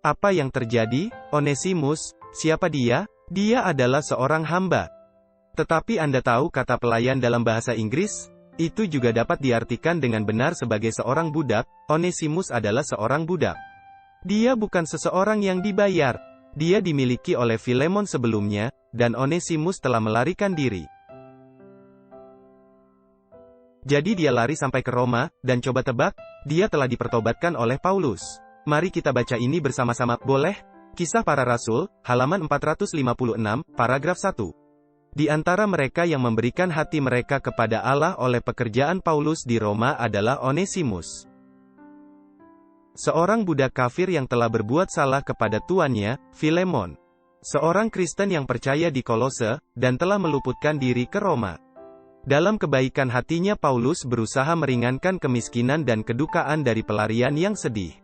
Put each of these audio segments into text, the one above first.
Apa yang terjadi? Onesimus, siapa dia? Dia adalah seorang hamba. Tetapi Anda tahu kata pelayan dalam bahasa Inggris? Itu juga dapat diartikan dengan benar sebagai seorang budak. Onesimus adalah seorang budak. Dia bukan seseorang yang dibayar. Dia dimiliki oleh Filemon sebelumnya, dan Onesimus telah melarikan diri. Jadi dia lari sampai ke Roma, dan coba tebak, dia telah dipertobatkan oleh Paulus. Mari kita baca ini bersama-sama, boleh? Kisah Para Rasul, halaman 456, paragraf 1. Di antara mereka yang memberikan hati mereka kepada Allah oleh pekerjaan Paulus di Roma adalah Onesimus. Seorang budak kafir yang telah berbuat salah kepada tuannya, Filemon. Seorang Kristen yang percaya di Kolose, dan telah meluputkan diri ke Roma. Dalam kebaikan hatinya Paulus berusaha meringankan kemiskinan dan kedukaan dari pelarian yang sedih.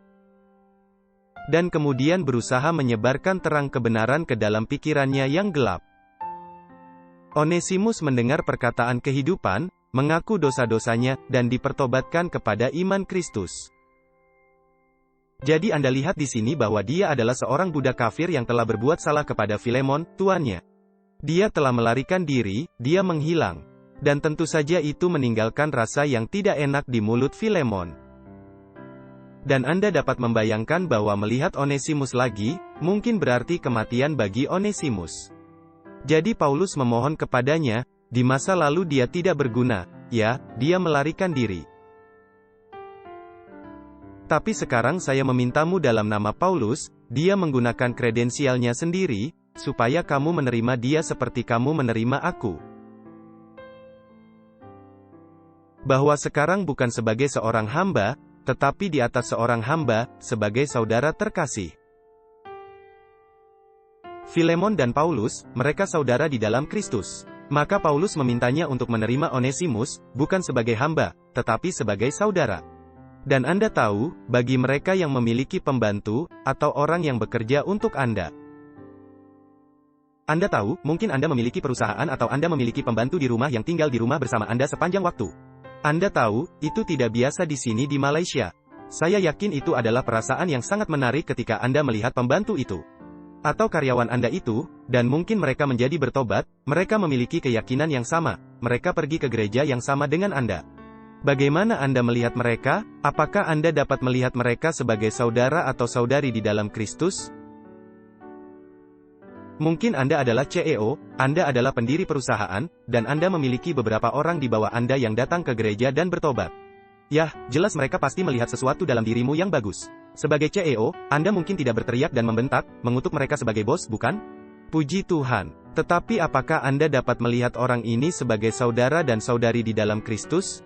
Dan kemudian berusaha menyebarkan terang kebenaran ke dalam pikirannya yang gelap. Onesimus mendengar perkataan kehidupan, mengaku dosa-dosanya, dan dipertobatkan kepada iman Kristus. Jadi Anda lihat di sini bahwa dia adalah seorang budak kafir yang telah berbuat salah kepada Filemon, tuannya. Dia telah melarikan diri, dia menghilang. Dan tentu saja itu meninggalkan rasa yang tidak enak di mulut Filemon. Dan Anda dapat membayangkan bahwa melihat Onesimus lagi, mungkin berarti kematian bagi Onesimus. Jadi Paulus memohon kepadanya, di masa lalu dia tidak berguna, ya, dia melarikan diri. Tapi sekarang saya memintamu dalam nama Paulus, dia menggunakan kredensialnya sendiri, supaya kamu menerima dia seperti kamu menerima aku. Bahwa sekarang bukan sebagai seorang hamba, tetapi di atas seorang hamba, sebagai saudara terkasih. Filemon dan Paulus, mereka saudara di dalam Kristus. Maka Paulus memintanya untuk menerima Onesimus, bukan sebagai hamba, tetapi sebagai saudara. Dan Anda tahu, bagi mereka yang memiliki pembantu, atau orang yang bekerja untuk Anda. Anda tahu, mungkin Anda memiliki perusahaan atau Anda memiliki pembantu di rumah yang tinggal di rumah bersama Anda sepanjang waktu. Anda tahu, itu tidak biasa di sini di Malaysia. Saya yakin itu adalah perasaan yang sangat menarik ketika Anda melihat pembantu itu. Atau karyawan Anda itu, dan mungkin mereka menjadi bertobat, mereka memiliki keyakinan yang sama, mereka pergi ke gereja yang sama dengan Anda. Bagaimana Anda melihat mereka? Apakah Anda dapat melihat mereka sebagai saudara atau saudari di dalam Kristus? Mungkin Anda adalah CEO, Anda adalah pendiri perusahaan, dan Anda memiliki beberapa orang di bawah Anda yang datang ke gereja dan bertobat. Yah, jelas mereka pasti melihat sesuatu dalam dirimu yang bagus. Sebagai CEO, Anda mungkin tidak berteriak dan membentak, mengutuk mereka sebagai bos, bukan? Puji Tuhan. Tetapi apakah Anda dapat melihat orang ini sebagai saudara dan saudari di dalam Kristus?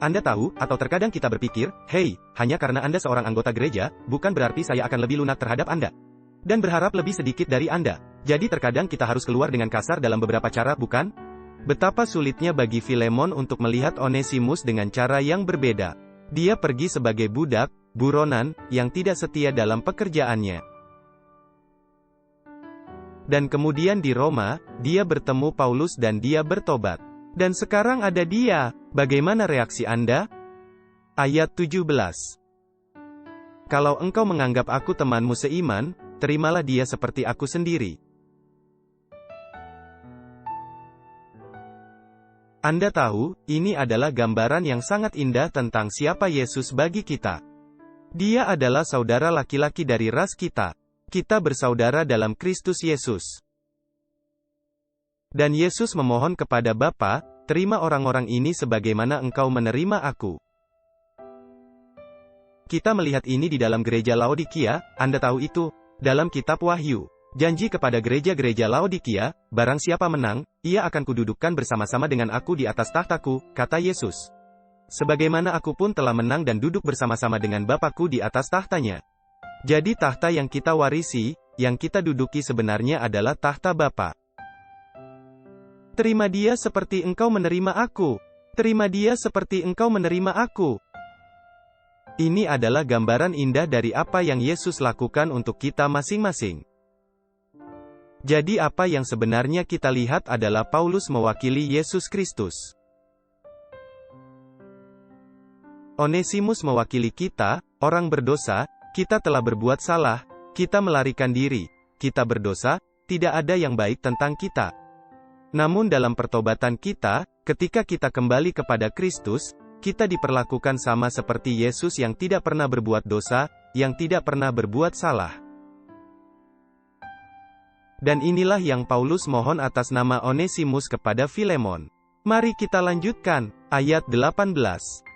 Anda tahu, atau terkadang kita berpikir, hei, hanya karena Anda seorang anggota gereja, bukan berarti saya akan lebih lunak terhadap Anda. Dan berharap lebih sedikit dari Anda. Jadi terkadang kita harus keluar dengan kasar dalam beberapa cara, bukan? Betapa sulitnya bagi Filemon untuk melihat Onesimus dengan cara yang berbeda. Dia pergi sebagai budak, buronan, yang tidak setia dalam pekerjaannya. Dan kemudian di Roma, dia bertemu Paulus dan dia bertobat. Dan sekarang ada dia. Bagaimana reaksi Anda? Ayat 17. Kalau engkau menganggap aku temanmu seiman, terimalah dia seperti aku sendiri. Anda tahu, ini adalah gambaran yang sangat indah tentang siapa Yesus bagi kita. Dia adalah saudara laki-laki dari ras kita. Kita bersaudara dalam Kristus Yesus. Dan Yesus memohon kepada Bapa, terima orang-orang ini sebagaimana engkau menerima aku. Kita melihat ini di dalam gereja Laodikia, Anda tahu itu, dalam kitab Wahyu. Janji kepada gereja-gereja Laodikia, barang siapa menang, ia akan kududukkan bersama-sama dengan aku di atas tahtaku, kata Yesus. Sebagaimana aku pun telah menang dan duduk bersama-sama dengan Bapakku di atas tahtanya. Jadi tahta yang kita warisi, yang kita duduki sebenarnya adalah tahta Bapa. Terima dia seperti engkau menerima aku. Terima dia seperti engkau menerima aku. Ini adalah gambaran indah dari apa yang Yesus lakukan untuk kita masing-masing. Jadi apa yang sebenarnya kita lihat adalah Paulus mewakili Yesus Kristus. Onesimus mewakili kita, orang berdosa, Kita telah berbuat salah, kita melarikan diri, kita berdosa, tidak ada yang baik tentang kita. Namun dalam pertobatan kita, ketika kita kembali kepada Kristus, kita diperlakukan sama seperti Yesus yang tidak pernah berbuat dosa, yang tidak pernah berbuat salah. Dan inilah yang Paulus mohon atas nama Onesimus kepada Filemon. Mari kita lanjutkan, ayat 18.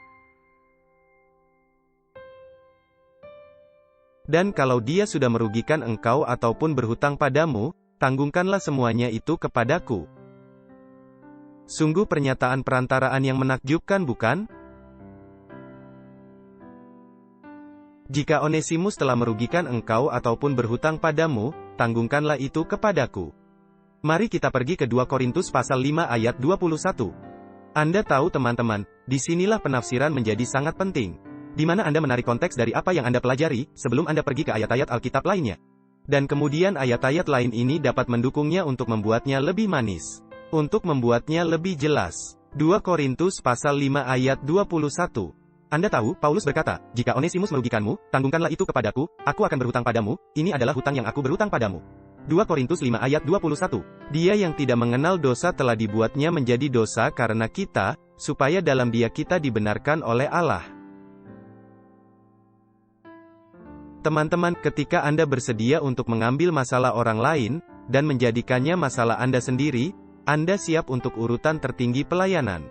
Dan kalau dia sudah merugikan engkau ataupun berhutang padamu, tanggungkanlah semuanya itu kepadaku. Sungguh pernyataan perantaraan yang menakjubkan, bukan? Jika Onesimus telah merugikan engkau ataupun berhutang padamu, tanggungkanlah itu kepadaku. Mari kita pergi ke 2 Korintus pasal 5 ayat 21. Anda tahu teman-teman, disinilah penafsiran menjadi sangat penting. Di mana Anda menarik konteks dari apa yang Anda pelajari, sebelum Anda pergi ke ayat-ayat Alkitab lainnya. Dan kemudian ayat-ayat lain ini dapat mendukungnya untuk membuatnya lebih manis. Untuk membuatnya lebih jelas. 2 Korintus pasal 5 ayat 21. Anda tahu, Paulus berkata, jika Onesimus merugikanmu, tanggungkanlah itu kepadaku, aku akan berhutang padamu, ini adalah hutang yang aku berhutang padamu. 2 Korintus 5 ayat 21. Dia yang tidak mengenal dosa telah dibuatnya menjadi dosa karena kita, supaya dalam dia kita dibenarkan oleh Allah. Teman-teman, ketika Anda bersedia untuk mengambil masalah orang lain, dan menjadikannya masalah Anda sendiri, Anda siap untuk urutan tertinggi pelayanan.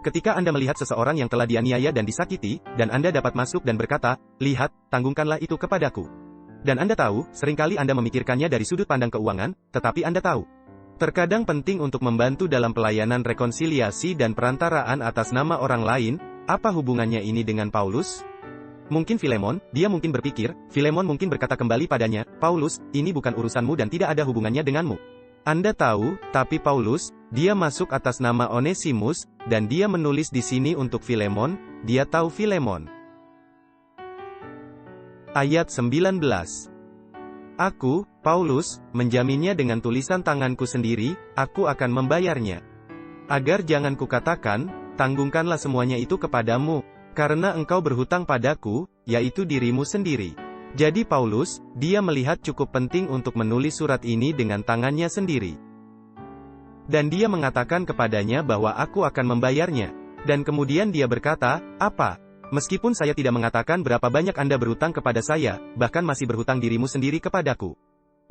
Ketika Anda melihat seseorang yang telah dianiaya dan disakiti, dan Anda dapat masuk dan berkata, lihat, tanggungkanlah itu kepadaku. Dan Anda tahu, seringkali Anda memikirkannya dari sudut pandang keuangan, tetapi Anda tahu. Terkadang penting untuk membantu dalam pelayanan rekonsiliasi dan perantaraan atas nama orang lain. Apa hubungannya ini dengan Paulus? Mungkin Filemon, dia mungkin berpikir, Filemon mungkin berkata kembali padanya, Paulus, ini bukan urusanmu dan tidak ada hubungannya denganmu. Anda tahu, tapi Paulus, dia masuk atas nama Onesimus, dan dia menulis di sini untuk Filemon, dia tahu Filemon. Ayat 19. Aku, Paulus, menjaminnya dengan tulisan tanganku sendiri, aku akan membayarnya. Agar jangan kukatakan, tanggungkanlah semuanya itu kepadamu, karena engkau berhutang padaku, yaitu dirimu sendiri. Jadi Paulus, dia melihat cukup penting untuk menulis surat ini dengan tangannya sendiri. Dan dia mengatakan kepadanya bahwa aku akan membayarnya. Dan kemudian dia berkata, apa? Meskipun saya tidak mengatakan berapa banyak Anda berhutang kepada saya, bahkan masih berhutang dirimu sendiri kepadaku.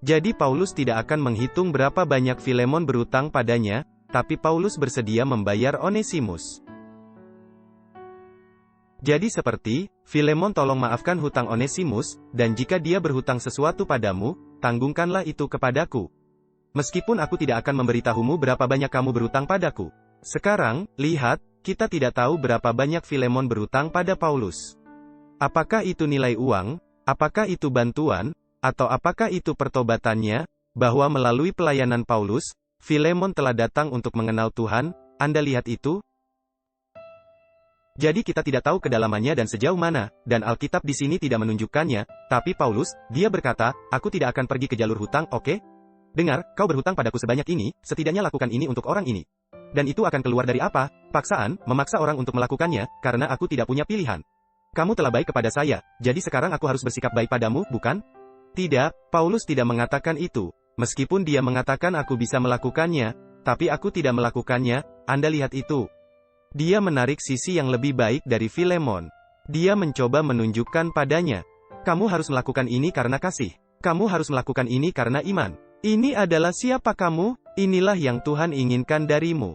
Jadi Paulus tidak akan menghitung berapa banyak Filemon berhutang padanya, tapi Paulus bersedia membayar Onesimus. Jadi seperti, Filemon tolong maafkan hutang Onesimus, dan jika dia berhutang sesuatu padamu, tanggungkanlah itu kepadaku. Meskipun aku tidak akan memberitahumu berapa banyak kamu berhutang padaku. Sekarang, lihat, kita tidak tahu berapa banyak Filemon berhutang pada Paulus. Apakah itu nilai uang, apakah itu bantuan, atau apakah itu pertobatannya, bahwa melalui pelayanan Paulus, Filemon telah datang untuk mengenal Tuhan. Anda lihat itu? Jadi kita tidak tahu kedalamannya dan sejauh mana, dan Alkitab di sini tidak menunjukkannya, tapi Paulus, dia berkata, aku tidak akan pergi ke jalur hutang, oke? Dengar, kau berhutang padaku sebanyak ini, setidaknya lakukan ini untuk orang ini. Dan itu akan keluar dari apa? Paksaan, memaksa orang untuk melakukannya, karena aku tidak punya pilihan. Kamu telah baik kepada saya, jadi sekarang aku harus bersikap baik padamu, bukan? Tidak, Paulus tidak mengatakan itu. Meskipun dia mengatakan aku bisa melakukannya, tapi aku tidak melakukannya. Anda lihat itu. Dia menarik sisi yang lebih baik dari Filemon. Dia mencoba menunjukkan padanya, kamu harus melakukan ini karena kasih. Kamu harus melakukan ini karena iman. Ini adalah siapa kamu, inilah yang Tuhan inginkan darimu.